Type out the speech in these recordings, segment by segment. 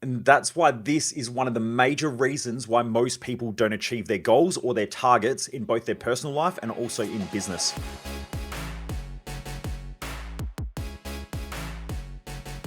And that's why this is one of the major reasons why most people don't achieve their goals or their targets in both their personal life and also in business.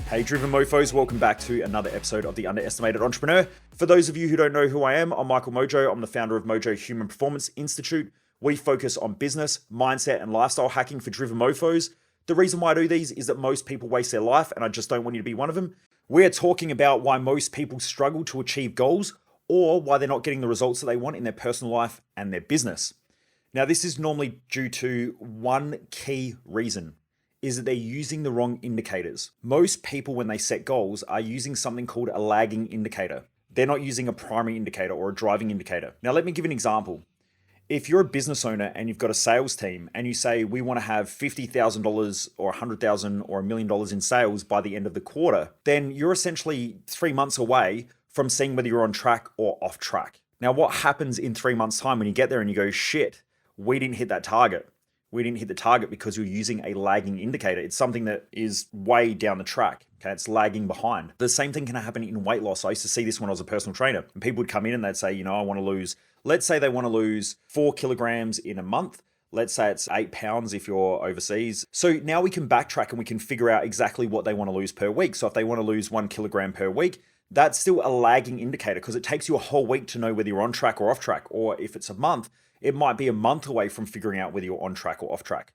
Hey Driven Mofos, welcome back to another episode of The Underestimated Entrepreneur. For those of you who don't know who I am, I'm Michael Mojo. I'm the founder of Mojo Human Performance Institute. We focus on business, mindset, and lifestyle hacking for driven mofos. The reason why I do these is that most people waste their life, and I just don't want you to be one of them. We are talking about why most people struggle to achieve goals or why they're not getting the results that they want in their personal life and their business. Now, this is normally due to one key reason, is that they're using the wrong indicators. Most people, when they set goals, are using something called a lagging indicator. They're not using a primary indicator or a driving indicator. Now, let me give an example. If you're a business owner and you've got a sales team and you say, we want to have $50,000 or $100,000 or $1 million in sales by the end of the quarter, then you're essentially 3 months away from seeing whether you're on track or off track. Now, what happens in 3 months' time when you get there and you go, shit, we didn't hit that target? We didn't hit the target because you're using a lagging indicator. It's something that is way down the track. Okay, it's lagging behind. The same thing can happen in weight loss. I used to see this when I was a personal trainer. And people would come in and they'd say, I want to lose, let's say they want to lose 4 kilograms in a month. Let's say it's 8 pounds if you're overseas. So now we can backtrack and we can figure out exactly what they want to lose per week. So if they want to lose 1 kilogram per week, that's still a lagging indicator because it takes you a whole week to know whether you're on track or off track. Or if it's a month, it might be a month away from figuring out whether you're on track or off track.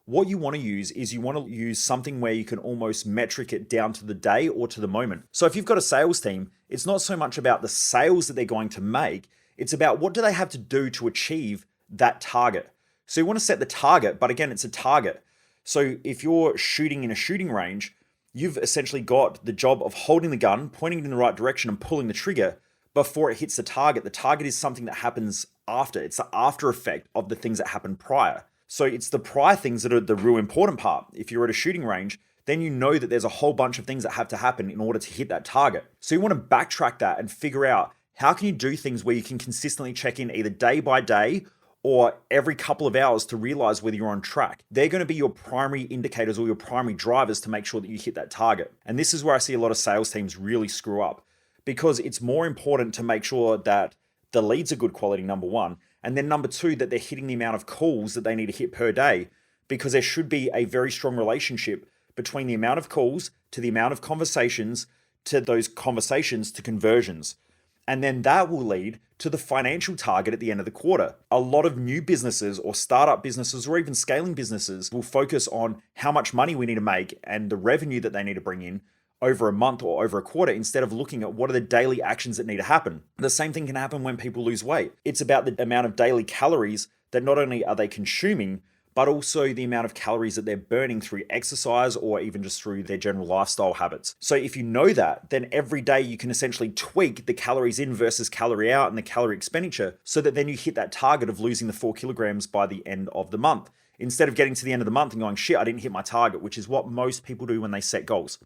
What you want to use is you want to use something where you can almost metric it down to the day or to the moment. So if you've got a sales team, it's not so much about the sales that they're going to make. It's about what do they have to do to achieve that target. So you want to set the target, but again, it's a target. So if you're shooting in a shooting range, you've essentially got the job of holding the gun, pointing it in the right direction and pulling the trigger before it hits the target. The target is something that happens after. It's the after effect of the things that happened prior. So it's the prior things that are the real important part. If you're at a shooting range, then you know that there's a whole bunch of things that have to happen in order to hit that target. So you want to backtrack that and figure out how can you do things where you can consistently check in either day by day or every couple of hours to realize whether you're on track. They're going to be your primary indicators or your primary drivers to make sure that you hit that target. And this is where I see a lot of sales teams really screw up because it's more important to make sure that the leads are good quality, number one. And then number two, that they're hitting the amount of calls that they need to hit per day, because there should be a very strong relationship between the amount of calls to the amount of conversations to those conversations to conversions. And then that will lead to the financial target at the end of the quarter. A lot of new businesses or startup businesses or even scaling businesses will focus on how much money we need to make and the revenue that they need to bring in over a month or over a quarter instead of looking at what are the daily actions that need to happen. The same thing can happen when people lose weight. It's about the amount of daily calories that not only are they consuming, but also the amount of calories that they're burning through exercise or even just through their general lifestyle habits. So if you know that, then every day you can essentially tweak the calories in versus calorie out and the calorie expenditure so that then you hit that target of losing the 4 kilograms by the end of the month. Instead of getting to the end of the month and going, shit, I didn't hit my target, which is what most people do when they set goals.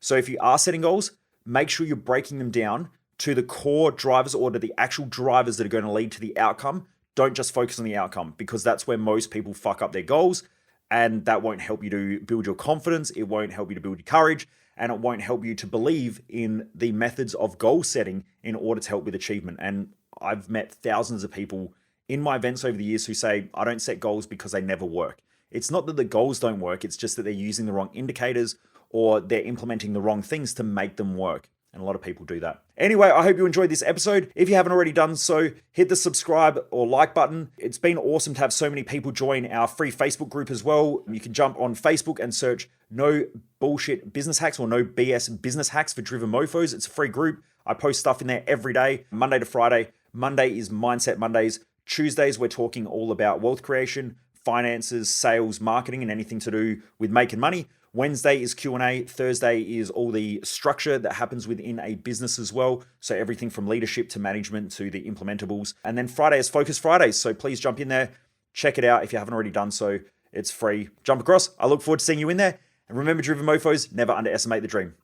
So if you are setting goals, make sure you're breaking them down to the core drivers or to the actual drivers that are going to lead to the outcome. Don't just focus on the outcome because that's where most people fuck up their goals, and that won't help you to build your confidence. It won't help you to build your courage, and it won't help you to believe in the methods of goal setting in order to help with achievement. And I've met thousands of people in my events over the years who say, I don't set goals because they never work. It's not that the goals don't work. It's just that they're using the wrong indicators or they're implementing the wrong things to make them work. And a lot of people do that. Anyway, I hope you enjoyed this episode. If you haven't already done so, hit the subscribe or like button. It's been awesome to have so many people join our free Facebook group as well. You can jump on Facebook and search No Bullshit Business Hacks or No BS Business Hacks for Driven Mofos. It's a free group. I post stuff in there every day, Monday to Friday. Monday is Mindset Mondays. Tuesdays, we're talking all about wealth creation, finances, sales, marketing, and anything to do with making money. Wednesday is Q&A. Thursday is all the structure that happens within a business as well. So everything from leadership to management to the implementables. And then Friday is Focus Fridays. So please jump in there. Check it out if you haven't already done so. It's free. Jump across. I look forward to seeing you in there. And remember, Driven Mofos, never underestimate the dream.